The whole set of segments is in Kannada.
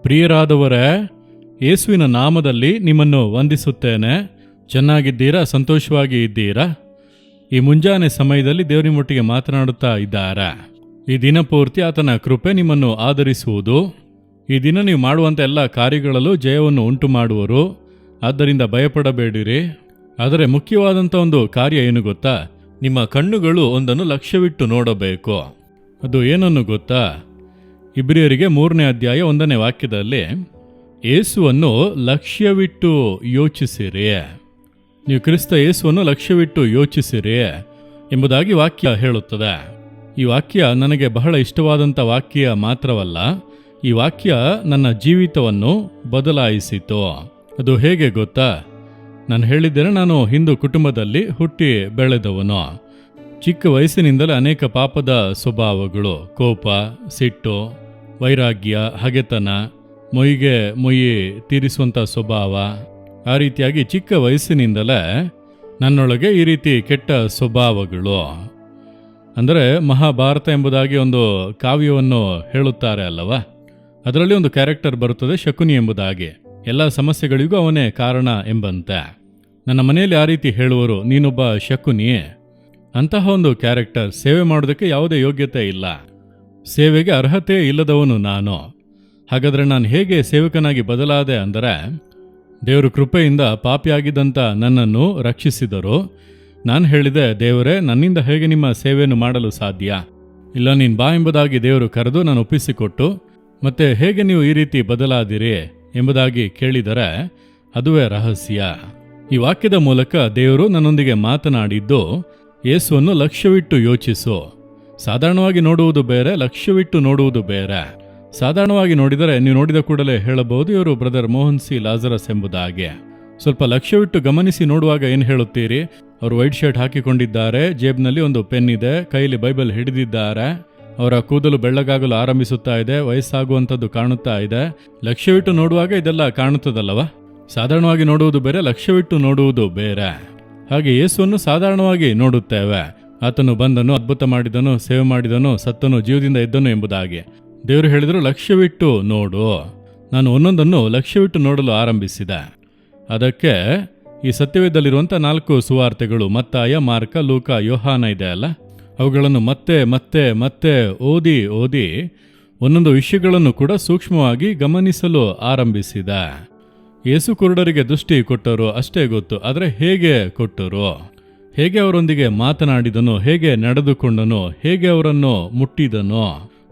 ಪ್ರಿಯರಾದವರೇ, ಯೇಸುವಿನ ನಾಮದಲ್ಲಿ ನಿಮ್ಮನ್ನು ವಂದಿಸುತ್ತೇನೆ. ಚೆನ್ನಾಗಿದ್ದೀರಾ? ಸಂತೋಷವಾಗಿ ಇದ್ದೀರಾ? ಈ ಮುಂಜಾನೆ ಸಮಯದಲ್ಲಿ ದೇವರಿನೊಟ್ಟಿಗೆ ಮಾತನಾಡುತ್ತಾ ಇದ್ದಾರಾ? ಈ ದಿನಪೂರ್ತಿ ಆತನ ಕೃಪೆ ನಿಮ್ಮನ್ನು ಆಧರಿಸುವುದು. ಈ ದಿನ ನೀವು ಮಾಡುವಂಥ ಎಲ್ಲ ಕಾರ್ಯಗಳಲ್ಲೂ ಜಯವನ್ನು ಉಂಟು ಮಾಡುವರು. ಆದ್ದರಿಂದ ಭಯಪಡಬೇಡಿರಿ. ಆದರೆ ಮುಖ್ಯವಾದಂಥ ಒಂದು ಕಾರ್ಯ ಏನು ಗೊತ್ತಾ? ನಿಮ್ಮ ಕಣ್ಣುಗಳು ಒಂದನ್ನು ಲಕ್ಷ್ಯವಿಟ್ಟು ನೋಡಬೇಕು. ಅದು ಏನನ್ನು ಗೊತ್ತಾ? ಇಬ್ರಿಯರಿಗೆ 3ನೇ ಅಧ್ಯಾಯ 1ನೇ ವಾಕ್ಯದಲ್ಲಿ ಯೇಸುವನ್ನು ಲಕ್ಷ್ಯವಿಟ್ಟು ಯೋಚಿಸಿರಿ. ನೀವು ಕ್ರಿಸ್ತ ಯೇಸುವನ್ನು ಲಕ್ಷ್ಯವಿಟ್ಟು ಯೋಚಿಸಿರಿ ಎಂಬುದಾಗಿ ವಾಕ್ಯ ಹೇಳುತ್ತದೆ. ಈ ವಾಕ್ಯ ನನಗೆ ಬಹಳ ಇಷ್ಟವಾದಂಥ ವಾಕ್ಯ ಮಾತ್ರವಲ್ಲ, ಈ ವಾಕ್ಯ ನನ್ನ ಜೀವಿತವನ್ನು ಬದಲಾಯಿಸಿತು. ಅದು ಹೇಗೆ ಗೊತ್ತಾ? ನಾನು ಹೇಳಿದ್ದೇನೆ, ನಾನು ಹಿಂದೂ ಕುಟುಂಬದಲ್ಲಿ ಹುಟ್ಟಿ ಬೆಳೆದವನು. ಚಿಕ್ಕ ವಯಸ್ಸಿನಿಂದಲೇ ಅನೇಕ ಪಾಪದ ಸ್ವಭಾವಗಳು, ಕೋಪ, ಸಿಟ್ಟು, ವೈರಾಗ್ಯ, ಹಗೆತನ, ಮೊಯ್ಯಿ ತೀರಿಸುವಂಥ ಸ್ವಭಾವ, ಆ ರೀತಿಯಾಗಿ ಚಿಕ್ಕ ವಯಸ್ಸಿನಿಂದಲೇ ನನ್ನೊಳಗೆ ಈ ರೀತಿ ಕೆಟ್ಟ ಸ್ವಭಾವಗಳು. ಅಂದರೆ ಮಹಾಭಾರತ ಎಂಬುದಾಗಿ ಒಂದು ಕಾವ್ಯವನ್ನು ಹೇಳುತ್ತಾರೆ ಅಲ್ಲವ, ಅದರಲ್ಲಿ ಒಂದು ಕ್ಯಾರೆಕ್ಟರ್ ಬರುತ್ತದೆ ಶಕುನಿ ಎಂಬುದಾಗಿ. ಎಲ್ಲ ಸಮಸ್ಯೆಗಳಿಗೂ ಅವನೇ ಕಾರಣ ಎಂಬಂತೆ. ನನ್ನ ಮನೆಯಲ್ಲಿ ಆ ರೀತಿ ಹೇಳುವರು, ನೀನೊಬ್ಬ ಶಕುನಿ. ಅಂತಹ ಒಂದು ಕ್ಯಾರೆಕ್ಟರ್. ಸೇವೆ ಮಾಡೋದಕ್ಕೆ ಯಾವುದೇ ಯೋಗ್ಯತೆ ಇಲ್ಲ, ಸೇವೆಗೆ ಅರ್ಹತೆ ಇಲ್ಲದವನು ನಾನು. ಹಾಗಾದರೆ ನಾನು ಹೇಗೆ ಸೇವಕನಾಗಿ ಬದಲಾದೆ ಅಂದರೆ, ದೇವರು ಕೃಪೆಯಿಂದ ಪಾಪಿಯಾಗಿದ್ದಂಥ ನನ್ನನ್ನು ರಕ್ಷಿಸಿದರು. ನಾನು ಹೇಳಿದೆ, ದೇವರೇ, ನನ್ನಿಂದ ಹೇಗೆ ನಿಮ್ಮ ಸೇವೆಯನ್ನು ಮಾಡಲು ಸಾಧ್ಯ? ಇಲ್ಲ, ನೀನು ಬಾ ಎಂಬುದಾಗಿ ದೇವರು ಕರೆದು ನಾನು ಒಪ್ಪಿಸಿಕೊಟ್ಟು, ಮತ್ತೆ ಹೇಗೆ ನೀವು ಈ ರೀತಿ ಬದಲಾದಿರಿ ಎಂಬುದಾಗಿ ಕೇಳಿದರೆ ಅದುವೇ ರಹಸ್ಯ. ಈ ವಾಕ್ಯದ ಮೂಲಕ ದೇವರು ನನ್ನೊಂದಿಗೆ ಮಾತನಾಡಿದ್ದು, ಯೇಸುವನ್ನು ಲಕ್ಷ್ಯವಿಟ್ಟು ಯೋಚಿಸು. ಸಾಧಾರಣವಾಗಿ ನೋಡುವುದು ಬೇರೆ, ಲಕ್ಷ್ಯವಿಟ್ಟು ನೋಡುವುದು ಬೇರೆ. ಸಾಧಾರಣವಾಗಿ ನೋಡಿದರೆ ನೀವು ನೋಡಿದ ಕೂಡಲೇ ಹೇಳಬಹುದು, ಇವರು ಬ್ರದರ್ ಮೋಹನ್ ಸಿ ಲಾಜರಸ್ ಎಂಬುದಾಗಿ. ಸ್ವಲ್ಪ ಲಕ್ಷ್ಯವಿಟ್ಟು ಗಮನಿಸಿ ನೋಡುವಾಗ ಏನು ಹೇಳುತ್ತೀರಿ? ಅವರು ವೈಟ್ ಶರ್ಟ್ ಹಾಕಿಕೊಂಡಿದ್ದಾರೆ, ಜೇಬ್ನಲ್ಲಿ ಒಂದು ಪೆನ್ ಇದೆ, ಕೈಲಿ ಬೈಬಲ್ ಹಿಡಿದಿದ್ದಾರೆ, ಅವರ ಕೂದಲು ಬೆಳ್ಳಗಾಗಲು ಆರಂಭಿಸುತ್ತಾ ಇದೆ, ವಯಸ್ಸಾಗುವಂಥದ್ದು ಕಾಣುತ್ತಾ ಇದೆ. ಲಕ್ಷ್ಯವಿಟ್ಟು ನೋಡುವಾಗ ಇದೆಲ್ಲ ಕಾಣುತ್ತದಲ್ಲವ? ಸಾಧಾರಣವಾಗಿ ನೋಡುವುದು ಬೇರೆ, ಲಕ್ಷ್ಯವಿಟ್ಟು ನೋಡುವುದು ಬೇರೆ. ಹಾಗೆ ಯೇಸುವನ್ನು ಸಾಧಾರಣವಾಗಿ ನೋಡುತ್ತೇವೆ. ಆತನು ಬಂದನು, ಅದ್ಭುತ ಮಾಡಿದನು, ಸೇವೆ ಮಾಡಿದನು, ಸತ್ತನು, ಜೀವದಿಂದ ಎದ್ದನು ಎಂಬುದಾಗಿ. ದೇವರು ಹೇಳಿದರು, ಲಕ್ಷ್ಯವಿಟ್ಟು ನೋಡು. ನಾನು ಒಂದೊಂದನ್ನು ಲಕ್ಷ್ಯವಿಟ್ಟು ನೋಡಲು ಆರಂಭಿಸಿದೆ. ಅದಕ್ಕೆ ಈ ಸತ್ಯವೇದಲ್ಲಿರುವಂಥ 4 ಸುವಾರ್ತೆಗಳು, ಮತ್ತಾಯ, ಮಾರ್ಕ, ಲೂಕ, ಯೋಹಾನ ಇದೆ ಅಲ್ಲ, ಅವುಗಳನ್ನು ಮತ್ತೆ ಮತ್ತೆ ಮತ್ತೆ ಓದಿ ಒಂದೊಂದು ವಿಷಯಗಳನ್ನು ಕೂಡ ಸೂಕ್ಷ್ಮವಾಗಿ ಗಮನಿಸಲು ಆರಂಭಿಸಿದೆ. ಯೇಸು ಕುರುಡರಿಗೆ ದೃಷ್ಟಿ ಕೊಟ್ಟರು, ಅಷ್ಟೇ ಗೊತ್ತು. ಆದರೆ ಹೇಗೆ ಕೊಟ್ಟರು? ಹೇಗೆ ಅವರೊಂದಿಗೆ ಮಾತನಾಡಿದನು? ಹೇಗೆ ನಡೆದುಕೊಂಡನು? ಹೇಗೆ ಅವರನ್ನು ಮುಟ್ಟಿದನು?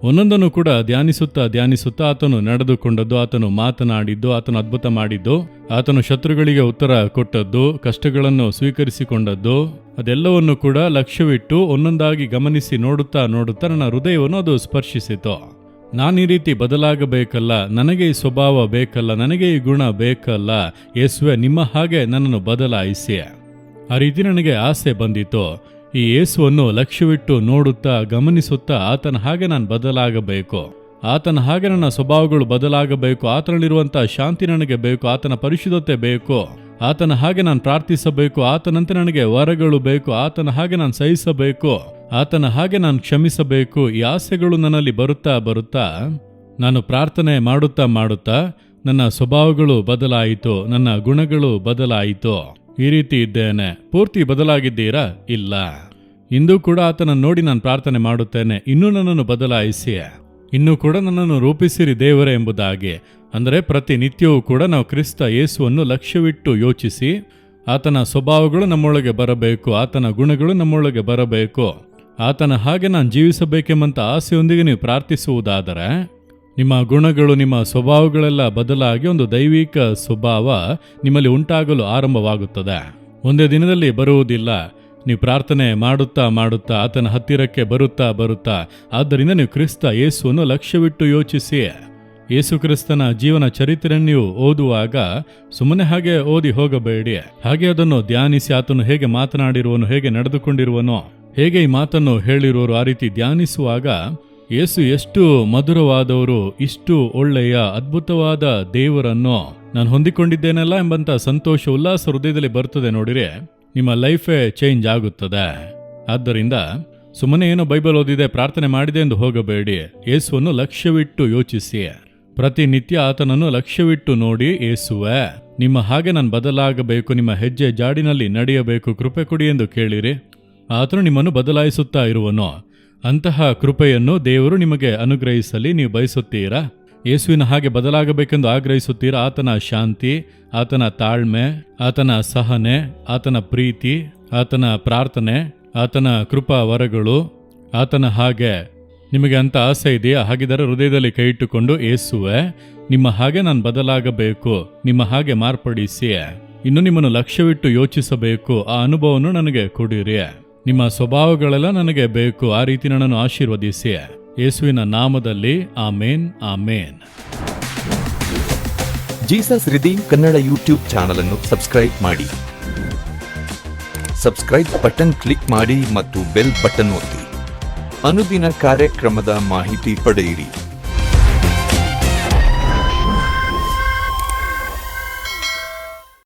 ಒಂದೊಂದನ್ನು ಕೂಡ ಧ್ಯಾನಿಸುತ್ತಾ ಆತನು ನಡೆದುಕೊಂಡದ್ದು, ಆತನು ಮಾತನಾಡಿದ್ದು, ಆತನು ಅದ್ಭುತ ಮಾಡಿದ್ದು, ಆತನು ಶತ್ರುಗಳಿಗೆ ಉತ್ತರ ಕೊಟ್ಟದ್ದು, ಕಷ್ಟಗಳನ್ನು ಸ್ವೀಕರಿಸಿಕೊಂಡದ್ದು, ಅದೆಲ್ಲವನ್ನು ಕೂಡ ಲಕ್ಷ್ಯವಿಟ್ಟು ಒಂದೊಂದಾಗಿ ಗಮನಿಸಿ ನೋಡುತ್ತಾ ನನ್ನ ಹೃದಯವನ್ನು ಅದು ಸ್ಪರ್ಶಿಸಿತು. ನಾನು ಈ ರೀತಿ ಬದಲಾಗಬೇಕಲ್ಲ, ನನಗೆ ಈ ಸ್ವಭಾವ ಬೇಕಲ್ಲ, ನನಗೆ ಈ ಗುಣ ಬೇಕಲ್ಲ, ಯೇಸುವೆ ನಿಮ್ಮ ಹಾಗೆ ನನ್ನನ್ನು ಬದಲಾಯಿಸಿ. ಆ ರೀತಿ ನನಗೆ ಆಸೆ ಬಂದಿತು. ಈ ಯೇಸುವನ್ನು ಲಕ್ಷ್ಯವಿಟ್ಟು ನೋಡುತ್ತಾ ಗಮನಿಸುತ್ತಾ ಆತನ ಹಾಗೆ ನಾನು ಬದಲಾಗಬೇಕು, ಆತನ ಹಾಗೆ ನನ್ನ ಸ್ವಭಾವಗಳು ಬದಲಾಗಬೇಕು, ಆತನಲ್ಲಿರುವಂಥ ಶಾಂತಿ ನನಗೆ ಬೇಕು, ಆತನ ಪರಿಶುದ್ಧತೆ ಬೇಕು, ಆತನ ಹಾಗೆ ನಾನು ಪ್ರಾರ್ಥಿಸಬೇಕು, ಆತನಂತೆ ನನಗೆ ವರಗಳು ಬೇಕು, ಆತನ ಹಾಗೆ ನಾನು ಸಹಿಸಬೇಕು, ಆತನ ಹಾಗೆ ನಾನು ಕ್ಷಮಿಸಬೇಕು. ಈ ಆಸೆಗಳು ನನ್ನಲ್ಲಿ ಬರುತ್ತಾ ನಾನು ಪ್ರಾರ್ಥನೆ ಮಾಡುತ್ತಾ ನನ್ನ ಸ್ವಭಾವಗಳು ಬದಲಾಯಿತು, ನನ್ನ ಗುಣಗಳು ಬದಲಾಯಿತು. ಈ ರೀತಿ ಇದ್ದೇನೆ. ಪೂರ್ತಿ ಬದಲಾಗಿದ್ದೀರಾ? ಇಲ್ಲ. ಇಂದು ಕೂಡ ಆತನನ್ನು ನೋಡಿ ನಾನು ಪ್ರಾರ್ಥನೆ ಮಾಡುತ್ತೇನೆ, ಇನ್ನೂ ನನ್ನನ್ನು ಬದಲಾಯಿಸಿ, ಇನ್ನೂ ಕೂಡ ನನ್ನನ್ನು ರೂಪಿಸಿರಿ ದೇವರೇ ಎಂಬುದಾಗಿ. ಅಂದರೆ ಪ್ರತಿನಿತ್ಯವೂ ಕೂಡ ನಾವು ಕ್ರಿಸ್ತ ಯೇಸುವನ್ನು ಲಕ್ಷ್ಯವಿಟ್ಟು ಯೋಚಿಸಿ, ಆತನ ಸ್ವಭಾವಗಳು ನಮ್ಮೊಳಗೆ ಬರಬೇಕು, ಆತನ ಗುಣಗಳು ನಮ್ಮೊಳಗೆ ಬರಬೇಕು, ಆತನ ಹಾಗೆ ನಾನು ಜೀವಿಸಬೇಕೆಂಬಂತ ಆಸೆಯೊಂದಿಗೆ ನೀವು ಪ್ರಾರ್ಥಿಸುವುದಾದರೆ ನಿಮ್ಮ ಗುಣಗಳು, ನಿಮ್ಮ ಸ್ವಭಾವಗಳೆಲ್ಲ ಬದಲಾಗಿ ಒಂದು ದೈವಿಕ ಸ್ವಭಾವ ನಿಮ್ಮಲ್ಲಿ ಉಂಟಾಗಲು ಆರಂಭವಾಗುತ್ತದೆ. ಒಂದೇ ದಿನದಲ್ಲಿ ಬರುವುದಿಲ್ಲ. ನೀವು ಪ್ರಾರ್ಥನೆ ಮಾಡುತ್ತಾ ಆತನ ಹತ್ತಿರಕ್ಕೆ ಬರುತ್ತಾ ಆದ್ದರಿಂದ ನೀವು ಕ್ರಿಸ್ತ ಯೇಸುವನ್ನು ಲಕ್ಷ್ಯವಿಟ್ಟು ಯೋಚಿಸಿ. ಯೇಸು ಕ್ರಿಸ್ತನ ಜೀವನ ಚರಿತ್ರೆಯನ್ನು ನೀವು ಓದುವಾಗ ಸುಮ್ಮನೆ ಹಾಗೆ ಓದಿ ಹೋಗಬೇಡಿ. ಹಾಗೆ ಅದನ್ನು ಧ್ಯಾನಿಸಿ, ಆತನು ಹೇಗೆ ಮಾತನಾಡಿರುವನು, ಹೇಗೆ ನಡೆದುಕೊಂಡಿರುವನೋ, ಹೇಗೆ ಈ ಮಾತನ್ನು ಹೇಳಿರುವರು, ಆ ರೀತಿ ಧ್ಯಾನಿಸುವಾಗ ಯೇಸು ಎಷ್ಟು ಮಧುರವಾದವರು, ಇಷ್ಟು ಒಳ್ಳೆಯ ಅದ್ಭುತವಾದ ದೇವರನ್ನು ನಾನು ಹೊಂದಿಕೊಂಡಿದ್ದೇನಲ್ಲ ಎಂಬಂತ ಸಂತೋಷ, ಉಲ್ಲಾಸ ಹೃದಯದಲ್ಲಿ ಬರ್ತದೆ. ನೋಡಿರೆ, ನಿಮ್ಮ ಲೈಫೇ ಚೇಂಜ್ ಆಗುತ್ತದೆ. ಆದ್ದರಿಂದ ಸುಮ್ಮನೆ ಏನೋ ಬೈಬಲ್ ಓದಿದೆ, ಪ್ರಾರ್ಥನೆ ಮಾಡಿದೆ ಎಂದು ಹೋಗಬೇಡಿ. ಯೇಸುವನ್ನು ಲಕ್ಷ್ಯವಿಟ್ಟು ಯೋಚಿಸಿ. ಪ್ರತಿನಿತ್ಯ ಆತನನ್ನು ಲಕ್ಷ್ಯವಿಟ್ಟು ನೋಡಿ, ಯೇಸುವೆ, ನಿಮ್ಮ ಹಾಗೆ ನಾನು ಬದಲಾಗಬೇಕು, ನಿಮ್ಮ ಹೆಜ್ಜೆ ಜಾಡಿನಲ್ಲಿ ನಡೆಯಬೇಕು, ಕೃಪೆ ಕೊಡಿ ಎಂದು ಕೇಳಿರಿ. ಆತನು ನಿಮ್ಮನ್ನು ಬದಲಾಯಿಸುತ್ತಾ ಇರುವನು. ಅಂತಹ ಕೃಪೆಯನ್ನು ದೇವರು ನಿಮಗೆ ಅನುಗ್ರಹಿಸಲಿ ನೀವು ಬಯಸುತ್ತೀರಾ? ಯೇಸುವಿನ ಹಾಗೆ ಬದಲಾಗಬೇಕೆಂದು ಆಗ್ರಹಿಸುತ್ತೀರಾ? ಆತನ ಶಾಂತಿ, ಆತನ ತಾಳ್ಮೆ, ಆತನ ಸಹನೆ, ಆತನ ಪ್ರೀತಿ, ಆತನ ಪ್ರಾರ್ಥನೆ, ಆತನ ಕೃಪಾ ವರಗಳು, ಆತನ ಹಾಗೆ ನಿಮಗೆ ಅಂತ ಆಸೆ ಇದೆಯಾ? ಹಾಗಿದ್ದರೆ ಹೃದಯದಲ್ಲಿ ಕೈ ಇಟ್ಟುಕೊಂಡು, ಯೇಸುವೆ, ನಿಮ್ಮ ಹಾಗೆ ನಾನು ಬದಲಾಗಬೇಕು, ನಿಮ್ಮ ಹಾಗೆ ಮಾರ್ಪಡಿಸಿ, ಇನ್ನು ನಿಮ್ಮನ್ನು ಲಕ್ಷ್ಯವಿಟ್ಟು ಯೋಚಿಸಬೇಕು, ಆ ಅನುಭವವನ್ನು ನನಗೆ ಕೊಡಿರಿ. ನಿಮ್ಮ ಸ್ವಭಾವಗಳೆಲ್ಲ ನನಗೆ ಬೇಕು, ಆ ರೀತಿ ನನ್ನನ್ನು ಆಶೀರ್ವದಿಸಿ. ಯೇಸುವಿನ ನಾಮದಲ್ಲಿ ಆಮೇನ್, ಆಮೇನ್. Jesus redeem Kannada YouTube channel ಅನ್ನು ಸಬ್ಸ್ಕ್ರೈಬ್ ಮಾಡಿ. ಸಬ್ಸ್ಕ್ರೈಬ್ ಬಟನ್ ಕ್ಲಿಕ್ ಮಾಡಿ ಮತ್ತು ಬೆಲ್ ಬಟನ್ ಒತ್ತಿ. ಅನುದಿನ ಕಾರ್ಯಕ್ರಮದ ಮಾಹಿತಿ ಪಡೆಯಿರಿ.